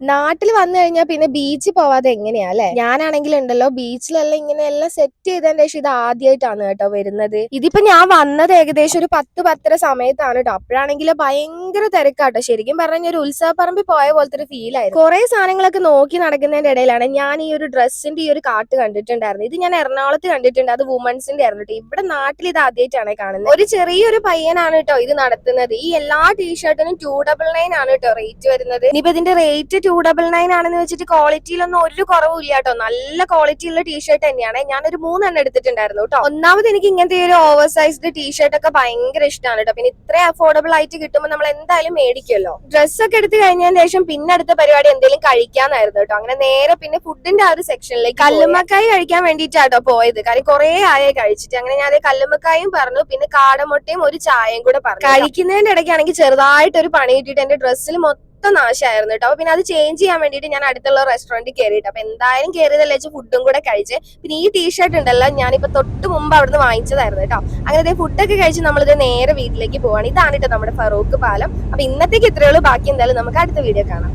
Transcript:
നാട്ടിൽ വന്നു കഴിഞ്ഞാൽ പിന്നെ ബീച്ചിൽ പോവാതെ എങ്ങനെയാ അല്ലെ? ഞാനാണെങ്കിൽ ഉണ്ടല്ലോ ബീച്ചിലെല്ലാം ഇങ്ങനെ എല്ലാം സെറ്റ് ചെയ്തതിന് ശേഷം ഇത് ആദ്യമായിട്ടാണ് കേട്ടോ വരുന്നത്. ഇതിപ്പോ ഞാൻ വന്നത് ഏകദേശം ഒരു 10-10:30 സമയത്താണ് കേട്ടോ. അപ്പോഴാണെങ്കിൽ ഭയങ്കര തിരക്കാട്ടോ. ശരിക്കും പറഞ്ഞ ഒരു ഉത്സവപ്പറമ്പിൽ പോയ പോലത്തെ ഒരു ഫീൽ ആയിരുന്നു. കുറെ സാധനങ്ങളൊക്കെ നോക്കി നടക്കുന്നതിന്റെ ഇടയിലാണ് ഞാൻ ഈ ഒരു ഡ്രസ്സിന്റെ ഈ ഒരു കാട്ട് കണ്ടിട്ടുണ്ടായിരുന്നു. ഇത് ഞാൻ എറണാകുളത്ത് കണ്ടിട്ടുണ്ട്, അത് വുമൻസിന്റെ ആയിരുന്നു കേട്ടോ. ഇവിടെ നാട്ടിൽ ഇത് ആദ്യമായിട്ടാണ് കാണുന്നത്. ഒരു ചെറിയൊരു പയ്യനാണ് കേട്ടോ ഇത് നടത്തുന്നത്. ഈ എല്ലാ ടീഷർട്ടിനും 299 ആണ് കേട്ടോ റേറ്റ് വരുന്നത്. ഇനിയിപ്പോ ഇതിന്റെ റേറ്റ് 299 ആണെന്ന് വെച്ചിട്ട് ക്വാളിറ്റിയിലൊന്നും ഒരു കുറവും ഇല്ല കേട്ടോ. നല്ല ക്വാളിറ്റി ഉള്ള ടീഷർട്ട് തന്നെയാണ്. ഞാനൊരു 3 എടുത്തിട്ടുണ്ടായിരുന്നു കേട്ടോ. ഒന്നാമത് എനിക്ക് ഇങ്ങനത്തെ ഒരു ഓവർ സൈസ്ഡ് ടീഷർട്ട് ഒക്കെ ഭയങ്കര ഇഷ്ടമാണ് കേട്ടോ. പിന്നെ ഇത്രയും അഫോർഡബിൾ ആയിട്ട് കിട്ടുമ്പോൾ നമ്മൾ എന്തായാലും മേടിക്കുമല്ലോ. ഡ്രസ്സൊക്കെ എടുത്ത് കഴിഞ്ഞതിന് ശേഷം പിന്നെ അടുത്ത പരിപാടി എന്തെങ്കിലും കഴിക്കാന്നായിരുന്നു കേട്ടോ. അങ്ങനെ നേരെ പിന്നെ ഫുഡിന്റെ ആ ഒരു സെക്ഷനിലേക്ക് കല്ലുമ്മക്കായി കഴിക്കാൻ വേണ്ടിയിട്ടാട്ടോ പോയത്. കാര്യം കുറെ ആയെ കഴിച്ചിട്ട്. അങ്ങനെ ഞാൻ കല്ലുമ്മക്കായും പറഞ്ഞു, പിന്നെ കാടമുട്ടയും ഒരു ചായയും കൂടെ പറഞ്ഞു. കഴിക്കുന്നതിന്റെ ഇടയ്ക്കാണെങ്കിൽ ചെറുതായിട്ട് ഒരു പണി കിട്ടിയിട്ട് എന്റെ ഡ്രസ്സിൽ നാശമായിരുന്നു കേട്ടോ. അപ്പൊ പിന്നെ അത് ചേഞ്ച് ചെയ്യാൻ വേണ്ടിയിട്ട് ഞാൻ അടുത്തുള്ള റെസ്റ്റോറന്റിൽ കയറിയിട്ട്, അപ്പൊ എന്തായാലും കയറിയതല്ലേ വെച്ച് ഫുഡും കൂടെ കഴിച്ച്. പിന്നെ ഈ ടീഷർട്ട് ഉണ്ടല്ലോ ഞാനിപ്പോ തൊട്ട് മുമ്പ് അവിടുന്ന് വാങ്ങിച്ചതായിരുന്നു കേട്ടോ. അങ്ങനെ ഫുഡൊക്കെ കഴിച്ച് നമ്മളിത് നേരെ വീട്ടിലേക്ക് പോവാണ്. ഇതാണ് കേട്ടോ നമ്മുടെ ഫറൂഖ് പാലം. അപ്പൊ ഇന്നത്തേക്ക് ഇത്രയുള്ളൂ. ബാക്കി എന്തായാലും നമുക്ക് അടുത്ത വീഡിയോ കാണാം.